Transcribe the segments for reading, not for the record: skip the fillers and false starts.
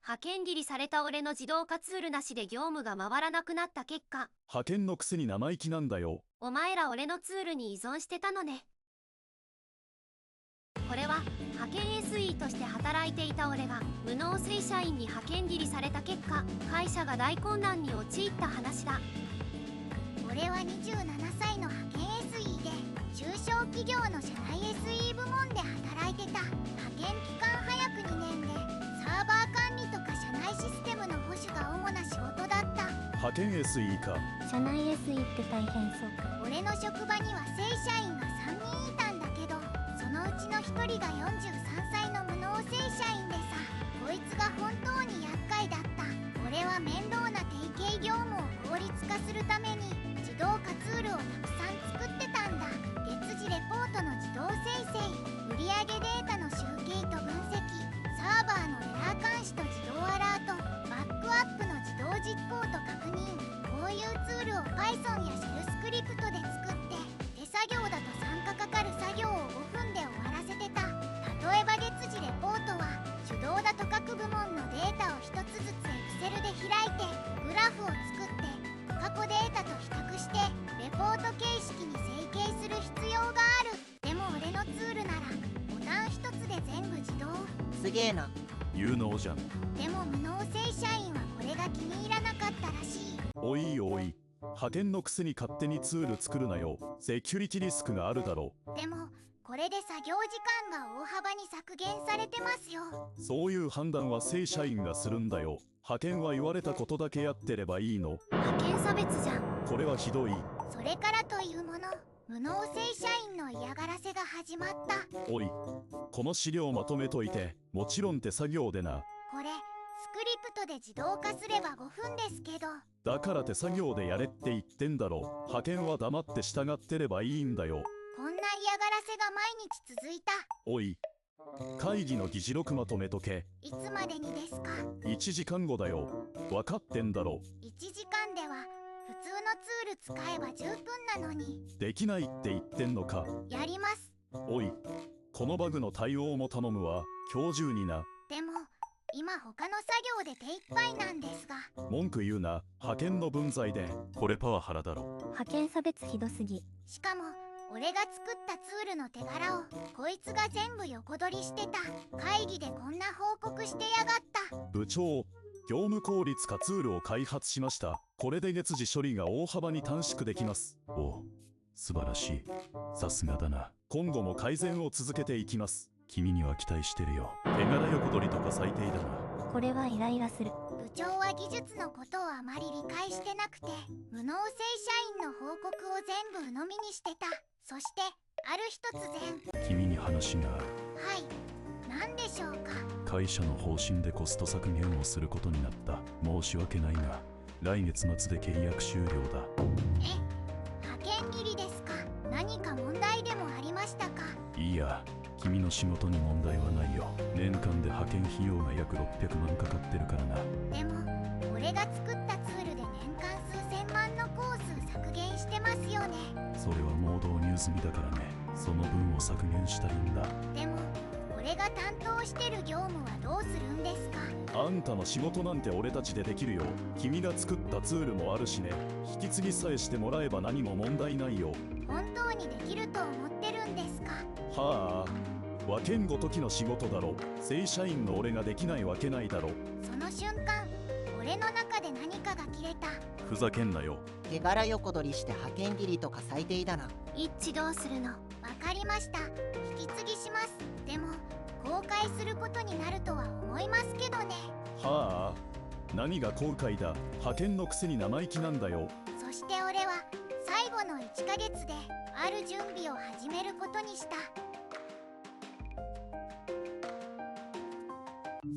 派遣切りされた俺の自動化ツールなしで業務が回らなくなった結果、派遣のくせに生意気なんだよ。お前ら俺のツールに依存してたのね。これは派遣 SE として働いていた俺が無能正社員に派遣切りされた結果、会社が大混乱に陥った話だ。俺は27歳の派遣 SE で中小企業の社内 SE 部門で働いてた。派遣期間早く2年でサーバー管理とか社内システムの保守が主な仕事だった。派遣 SE か。社内 SE って大変そう。俺の職場には正社員が3人いたんだけど、そのうちの1人が43歳の無能正社員でさ、こいつが本当に厄介だった。俺は面倒な定型業務を効率化するために自動化ツールをたくさん作ってたんだ。月次レポートの自動生成、売上データの集計と分析、サーバーのエラー監視と自動アラート、バックアップの自動実行と確認。こういうツールを Python やシェルスクリプトで作って、手作業だと参加かかる作業を5分で終わらせてた。例えば月次レポートは手動だと各部門のデータを1つずつ Excel で開いてグラフを作って、過去データと比較してレポート形式に整形する必要がある。でも俺のツールならボタン1つで全部自動。すげえな。有能じゃん。でも無能正社員はこれが気に入らなかったらしい。おいおい、派遣のくせに勝手にツール作るなよ。セキュリティリスクがあるだろ。でもこれで作業時間が大幅に削減されてますよ。そういう判断は正社員がするんだよ。派遣は言われたことだけやってればいいの。派遣差別じゃん。これはひどい。それからというもの、無能正社員の嫌がらせが始まった。おい、この資料まとめといて。もちろん手作業でな。これスクリプトで自動化すれば5分ですけど。だから手作業でやれって言ってんだろ。派遣は黙って従ってればいいんだよ。こんな嫌がらせが毎日続いた。おい、会議の議事録まとめとけ。いつまでにですか？1時間後だよ。分かってんだろ。 1時間では普通のツール使えば十分なのに。できないって言ってんのか。やります。おい、このバグの対応も頼むわ。今日中にな。でも今他の作業で手一杯なんですが。文句言うな。派遣の分際で。これパワハラだろ。派遣差別ひどすぎ。しかも俺が作ったツールの手柄をこいつが全部横取りしてた。会議でこんな報告してやがった。部長、業務効率化ツールを開発しました。これで月次処理が大幅に短縮できます。おう、素晴らしい。さすがだな。今後も改善を続けていきます。君には期待してるよ。手柄横取りとか最低だな。これはイライラする。部長は技術のことをあまり理解してなくて、無能正社員の報告を全部鵜呑みにしてた。そしてある日突然。君に話がある。はい、何でしょうか。会社の方針でコスト削減をすることになった。申し訳ないが来月末で契約終了だ。派遣切りですか。何か問題でもありましたか。いいや、君の仕事に問題はないよ。年間で派遣費用が約600万かかってるからな。でも俺が作ったツールで年間数千万の工数削減してますよね。それはもう導入済みだからね。その分を削減したいんだ。でも俺が担当してる業務はどうするんですか。あんたの仕事なんて俺たちでできるよ。君が作ったツールもあるしね。引き継ぎさえしてもらえば何も問題ないよ。本当にできると思ってるんですか。はあ、分けんごときの仕事だろ。正社員の俺ができないわけないだろ。その瞬間俺の中で何かが切れた。ふざけんなよ。手柄横取りして派遣切りとか最低だな。一致どうするの？わかりました。引き継ぎします。でも公開することになるとは思いますけどね。はあ、何が後悔だ。派遣のくせに生意気なんだよ。そして俺は最後の1ヶ月である準備を始めることにした。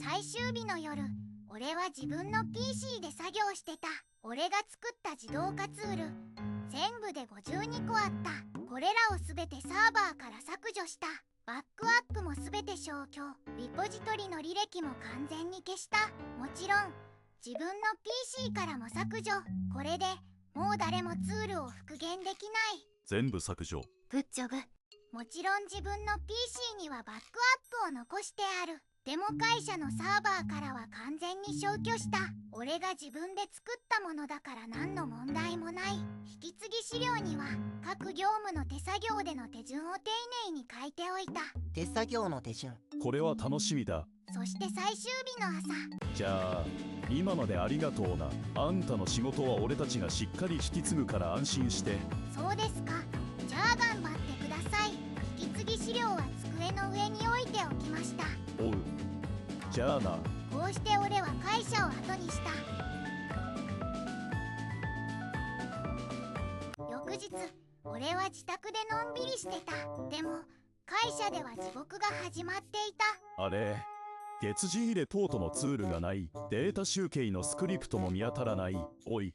最終日の夜、俺は自分の PC で作業してた。俺が作った自動化ツール全部で52個あった。これらを全てサーバーから削除した。バックアップも全て消去。リポジトリの履歴も完全に消した。もちろん自分の PC からも削除。これでもう誰もツールを復元できない。全部削除。グッジョブ。もちろん自分の PC にはバックアップを残してある。でも会社のサーバーからは完全に消去した。俺が自分で作ったものだから何の問題もない。引き継ぎ資料には各業務の手作業での手順を丁寧に書いておいた。手作業の手順。これは楽しみだ。そして最終日の朝、じゃあ今までありがとうな。あんたの仕事は俺たちがしっかり引き継ぐから安心して。そうですか。じゃあ頑張ってください。引き継ぎ資料は机の上に置いておきました。おう、じゃあな。こうして俺は会社を後にした。翌日、俺は自宅でのんびりしてた。でも会社では地獄が始まっていた。あれ、月次レポートのツールがない。データ集計のスクリプトも見当たらない。おい、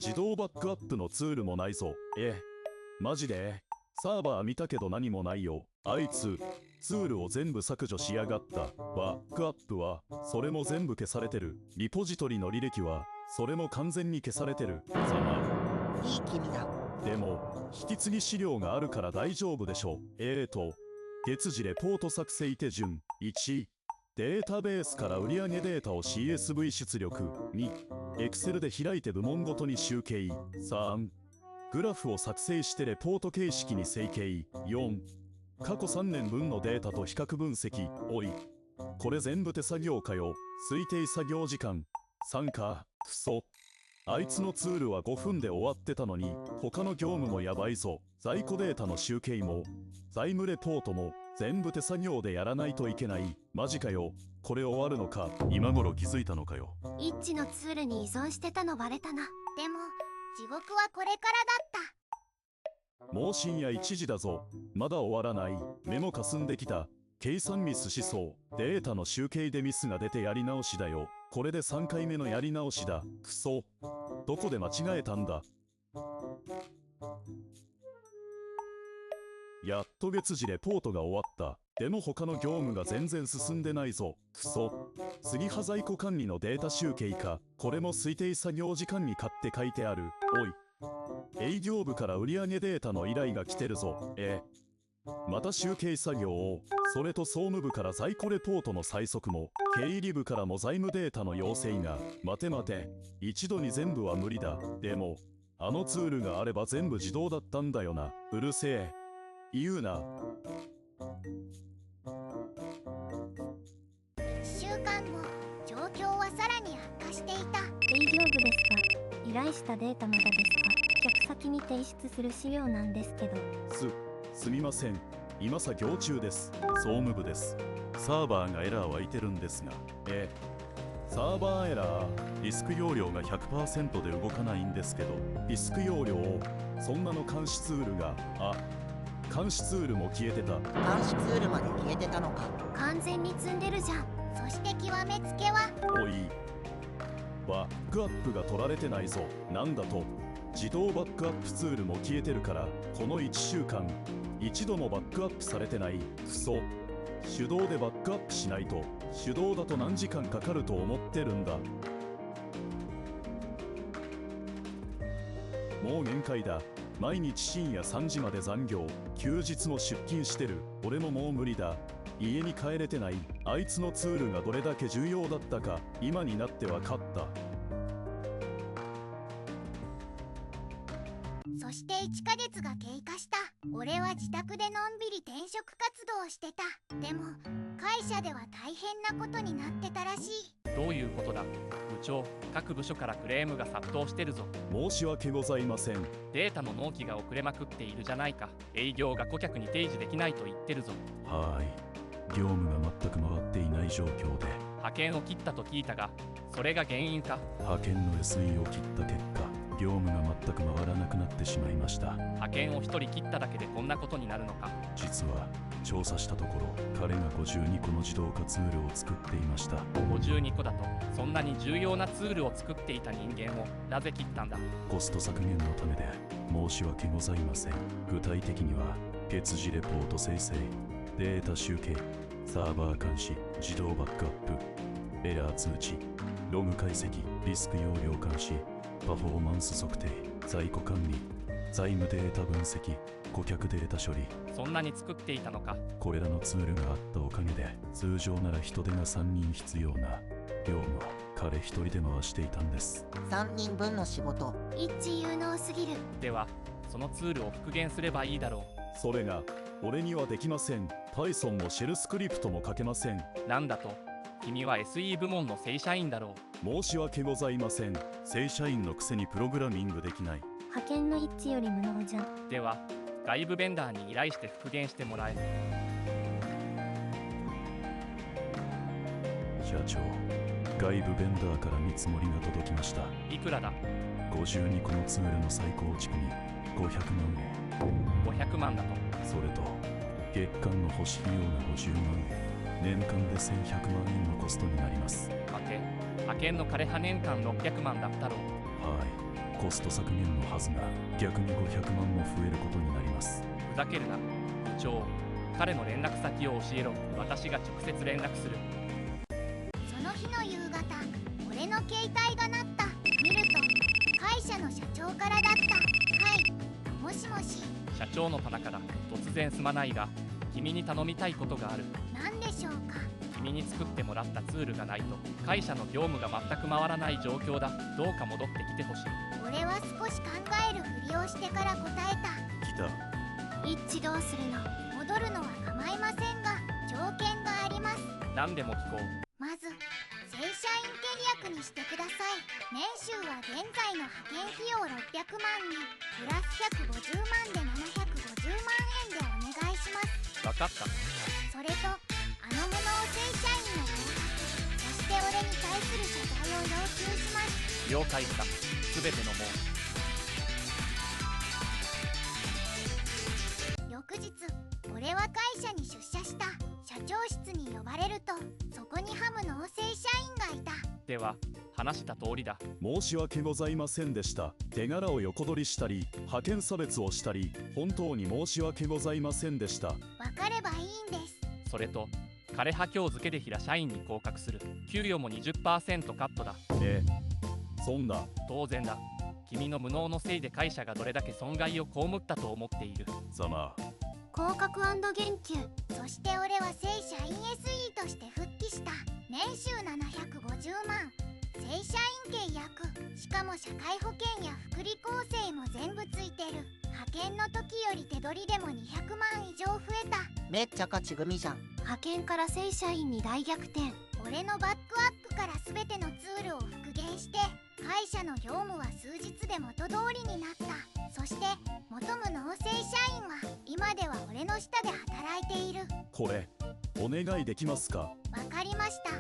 自動バックアップのツールもないぞ。マジで？サーバー見たけど何もないよ。あいつツールを全部削除しやがった。バックアップはそれも全部消されてる。リポジトリの履歴はそれも完全に消されてる。いい君だ。でも引き継ぎ資料があるから大丈夫でしょ。月次レポート作成手順。1、データベースから売上データを CSV 出力。2、Excel で開いて部門ごとに集計。3、グラフを作成してレポート形式に整形。4、過去3年分のデータと比較分析。おい、これ全部手作業かよ。推定作業時間3か。クソ。あいつのツールは5分で終わってたのに、他の業務もやばいぞ。在庫データの集計も財務レポートも全部手作業でやらないといけない。マジかよ。これ終わるのか。今頃気づいたのかよ。イッチのツールに依存してたのバレたな。でも地獄はこれからだった。もう深夜1時だぞ。まだ終わらない。目もかすんできた。計算ミスしそう。データの集計でミスが出てやり直しだよ。これで3回目のやり直しだ。クソ。どこで間違えたんだ。やっと月次レポートが終わった。でも他の業務が全然進んでないぞ。クソ。次は在庫管理のデータ集計か。これも推定作業時間に買って書いてある。おい、営業部から売上データの依頼が来てるぞ。また集計作業を。それと総務部から在庫レポートの催促も。経理部からも財務データの要請が。待て待て、一度に全部は無理だ。でもあのツールがあれば全部自動だったんだよな。うるせえ。言うな。1週間後、状況はさらに悪化していた。営業部ですが、依頼したデータまだですか？客先に提出する資料なんですけど。すみません。今作業中です。総務部です。サーバーがエラー湧いてるんですが。サーバーエラー。ディスク容量が 100% で動かないんですけど。ディスク容量を、そんなの監視ツールが。監視ツールも消えてた。監視ツールまで消えてたのか。完全に積んでるじゃん。そして極めつけは、おい、バックアップが取られてないぞ。なんだと。自動バックアップツールも消えてるから、この1週間一度もバックアップされてない。クソ。手動でバックアップしないと。手動だと何時間かかると思ってるんだ。もう限界だ。毎日深夜3時まで残業。休日も出勤してる。俺ももう無理だ。家に帰れてない。あいつのツールがどれだけ重要だったか今になって分かった。そして1ヶ月が経過した。俺は自宅でのんびり転職活動をしてた。でも会社では大変なことになってたらしい。どういうことだ？部長、各部署からクレームが殺到してるぞ。申し訳ございません。データの納期が遅れまくっているじゃないか。営業が顧客に提示できないと言ってるぞ。はーい。業務が全く回っていない状況で。派遣を切ったと聞いたが、それが原因か？派遣の SE を切った結果、業務が全く回らなくなってしまいました。派遣を1人切っただけでこんなことになるのか？実は調査したところ、彼が52個の自動化ツールを作っていました。52個だと、そんなに重要なツールを作っていた人間をなぜ切ったんだ？コスト削減のためで申し訳ございません。具体的には、月次レポート生成、データ集計、サーバー監視、自動バックアップ、エラー通知、ログ解析、リスク容量監視、パフォーマンス測定、在庫管理、財務データ分析、顧客データ処理、そんなに作っていたのか。これらのツールがあったおかげで、通常なら人手が3人必要な業務は彼一人で回していたんです。3人分の仕事。一致有能すぎる。ではそのツールを復元すればいいだろそれが俺にはできません。Python もシェルスクリプトも書けません。う。なんだと、君は SE 部門の正社員だろ申し訳ございません。正社員のくせにプログラミングできない。派遣の一致より無能じゃん。う。では外部ベンダーに依頼して復元してもらえ。社長、外部ベンダーから見積もりが届きました。いくらだ。52個のツールの再構築に500万円。 500万だと。それと月間の保守費用が50万円。年間で1100万円のコストになります。派遣の枯葉年間600万だったろう。はい、コスト削減のはずが逆に500万も増えることになります。ふざけるな。部長、彼の連絡先を教えろ。私が直接連絡する。その日の夕方、俺の携帯が鳴った。見ると会社の社長からだった。はい、もしもし。社長の田中だ。突然すまないが君に頼みたいことがある。何でしょうか。君に作ってもらったツールがないと会社の業務が全く回らない状況だ。どうか戻ってきてほしい。俺は少し考えるふりをしてから答えた。来た。一致どうするの。戻るのは構いませんが条件があります。何でも聞こう。まず正社員契約にしてください。年収は現在の派遣費用600万にプラス150万で750万円でお願いします。分かった。それと無能正社員の子、そして俺に対する謝罪を要求します。了解した。すべてのも翌日、俺は会社に出社した。社長室に呼ばれるとそこにハムの正社員がいた。では話した通りだ。申し訳ございませんでした。手柄を横取りしたり派遣差別をしたり本当に申し訳ございませんでした。分かればいいんです。それと枯葉今日付で平社員に降格する。給与も 20% カットだ。そんな。当然だ。君の無能のせいで会社がどれだけ損害を被ったと思っている。ざまあ。降格&減給。そして俺は正社員 SE として復帰した。年収750万、正社員契約、しかも社会保険や福利厚生も全部ついてる。派遣の時より手取りでも200万以上増えた。めっちゃ勝ち組じゃん。派遣から正社員に大逆転。俺のバックアップから全てのツールを復元して会社の業務は数日で元通りになった。そして元無能正社員は今では俺の下で働いている。これお願いできますか。わかりました。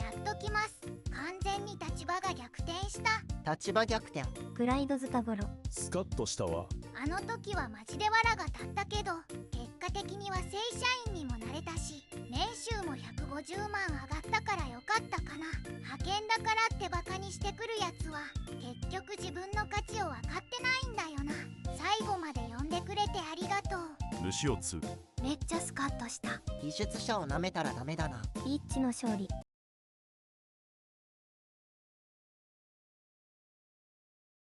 やっときます。完全に立場が逆転した。立場逆転。プライドズタボロ。スカッとしたわ。あの時はマジで藁が立ったけど結果的には正社員にもなれたし年収も150万上がったからよかったかな。派遣だからってバカにしてくるやつは結局自分の価値を分かってないんだよな。最後まで呼んでくれてありがとう。主をつ。めっちゃスカッとした。技術者をなめたらダメだな。一致の勝利。